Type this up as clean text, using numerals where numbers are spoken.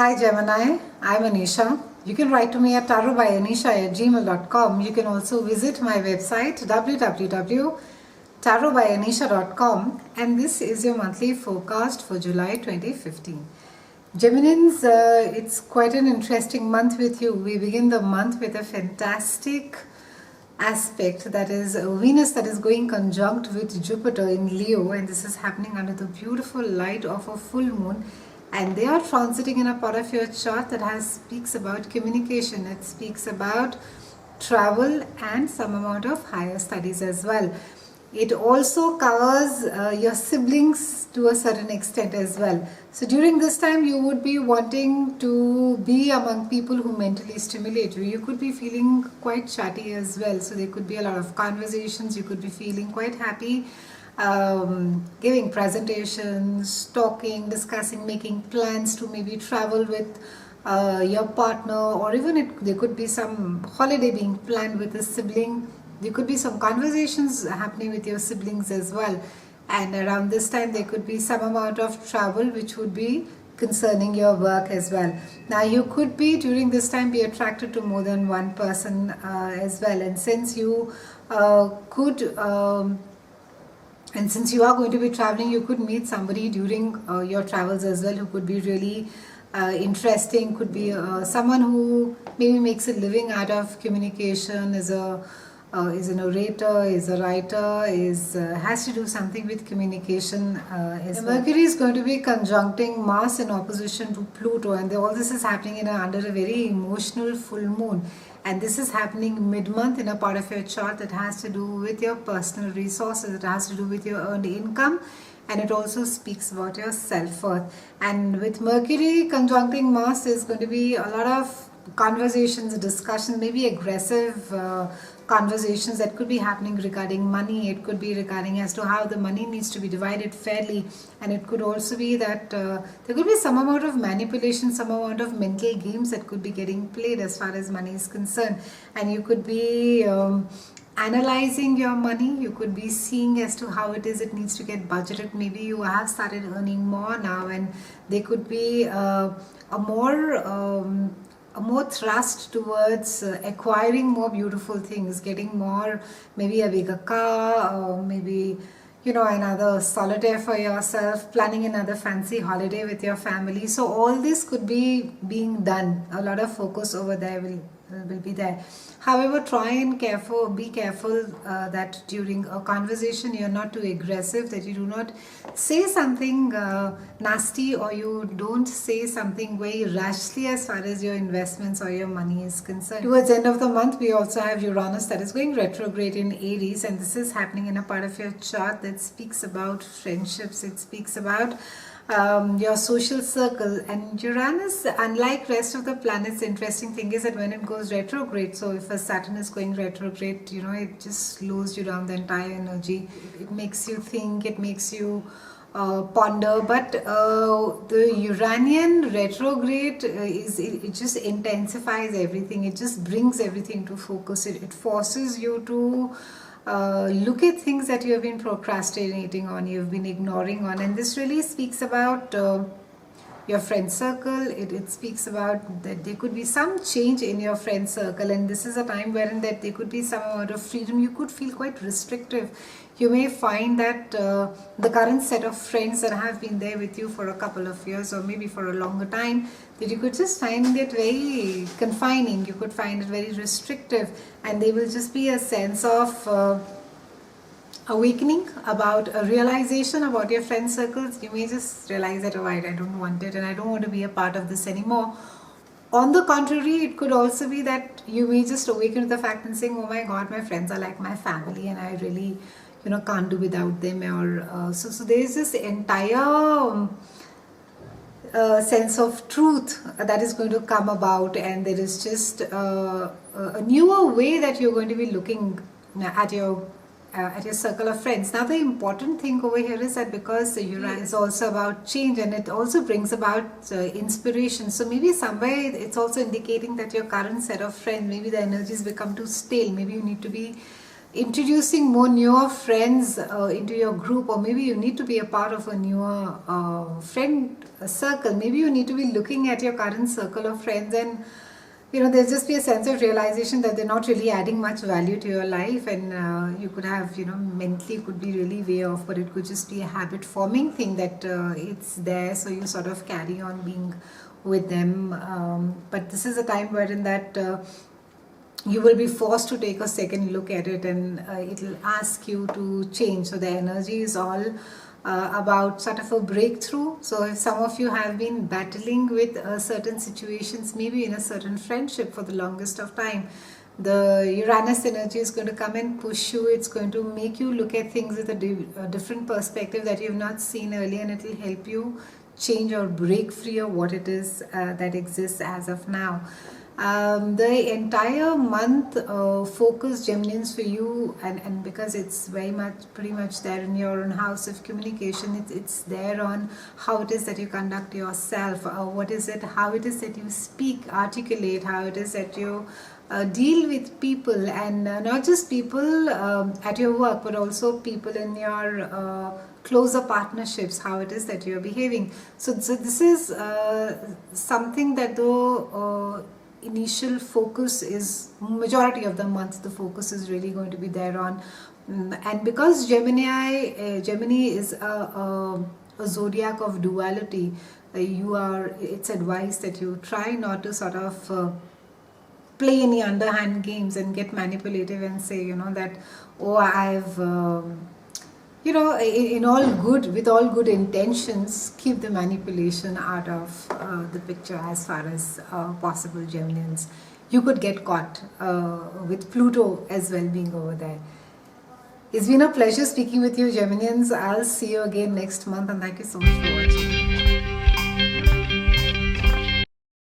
Hi Gemini, I'm Anisha. You can write to me at tarotbyanisha@gmail.com. You can also visit my website www.tarotbyanisha.com, and this is your monthly forecast for July 2015. Geminins, it's quite an interesting month with you. We begin the month with a fantastic aspect, that is Venus that is going conjunct with Jupiter in Leo, and this is happening under the beautiful light of a full moon, and they are transiting in a part of your chart that speaks about communication. It speaks about travel and some amount of higher studies as well. It also covers your siblings to a certain extent as well. So during this time you would be wanting to be among people who mentally stimulate you. You could be feeling quite chatty as well. So there could be a lot of conversations. You could be feeling quite happy, giving presentations, talking, discussing, making plans to maybe travel with your partner, or even there could be some holiday being planned with a sibling. There could be some conversations happening with your siblings as well, and around this time there could be some amount of travel which would be concerning your work as well. Now you could be during this time be attracted to more than one person as well, and since you and since you are going to be traveling, you could meet somebody during your travels as well who could be really interesting. Could be someone who maybe makes a living out of communication, is an orator, is a writer, has to do something with communication as well. Mercury is going to be conjuncting Mars in opposition to Pluto, and all this is happening under a very emotional full moon. And this is happening mid-month in a part of your chart that has to do with your personal resources, it has to do with your earned income, and it also speaks about your self-worth. And with Mercury conjuncting Mars, there's going to be a lot of conversations, discussions, maybe aggressive conversations that could be happening regarding money. It could be regarding as to how the money needs to be divided fairly, and it could also be that there could be some amount of manipulation, some amount of mental games that could be getting played as far as money is concerned. And you could be analyzing your money. You could be seeing as to how it needs to get budgeted. Maybe you have started earning more now, and there could be a more thrust towards acquiring more beautiful things, getting more, maybe a bigger car, or maybe another solitaire for yourself, planning another fancy holiday with your family. So all this could be being done. A lot of focus over there will be there. However, try and be careful that during a conversation you're not too aggressive, that you do not say something nasty, or you don't say something very rashly as far as your investments or your money is concerned. Towards the end of the month, we also have Uranus that is going retrograde in Aries, and this is happening in a part of your chart that speaks about friendships. It speaks about your social circle. And Uranus, unlike rest of the planets, the interesting thing is that when it goes retrograde, so if a Saturn is going retrograde, it just slows you down, the entire energy. It makes you think, it makes you ponder. But the Uranian retrograde it just intensifies everything. It just brings everything to focus. It forces you to look at things that you have been procrastinating on, you've been ignoring on. And this really speaks about your friend circle. It speaks about that there could be some change in your friend circle, and this is a time wherein that there could be some amount of freedom. You could feel quite restrictive. You may find that the current set of friends that have been there with you for a couple of years, or maybe for a longer time, that you could just find it very confining. You could find it very restrictive, and there will just be a sense of awakening, about a realization about your friend circles. You may just realize that, oh, I don't want it, and I don't want to be a part of this anymore. On the contrary, it could also be that you may just awaken to the fact and saying, oh my God, my friends are like my family, and I really can't do without them. Or so there is this entire sense of truth that is going to come about, and there is just a newer way that you're going to be looking at your circle of friends. Now the important thing over here is that because Uranus is also about change, and it also brings about inspiration, so maybe somewhere it's also indicating that your current set of friends, maybe the energies become too stale. Maybe you need to be introducing more newer friends into your group, or maybe you need to be a part of a newer friend circle. Maybe you need to be looking at your current circle of friends, and there's just be a sense of realization that they're not really adding much value to your life, and you could have, mentally could be really way off, but it could just be a habit forming thing that it's there, so you sort of carry on being with them. But this is a time wherein that you will be forced to take a second look at it, and it'll ask you to change. So the energy is all about sort of a breakthrough. So if some of you have been battling with certain situations, maybe in a certain friendship for the longest of time, the Uranus energy is going to come and push you. It's going to make you look at things with a different perspective that you've not seen earlier, and it will help you change or break free of what it is that exists as of now. The entire month focus, Geminians, for you, and because it's pretty much there in your own house of communication, it's there on how it is that you conduct yourself, how it is that you speak, articulate, how it is that you deal with people, and not just people at your work, but also people in your closer partnerships, how it is that you're behaving. So this is something that the initial focus is, majority of the month, the focus is really going to be there on. And because Gemini is a zodiac of duality, it's advised that you try not to sort of play any underhand games and get manipulative and say, that, oh, I've in all good, with all good intentions, keep the manipulation out of the picture as far as possible, Geminians. You could get caught with Pluto as well being over there. It's been a pleasure speaking with you, Geminians. I'll see you again next month, and thank you so much for watching.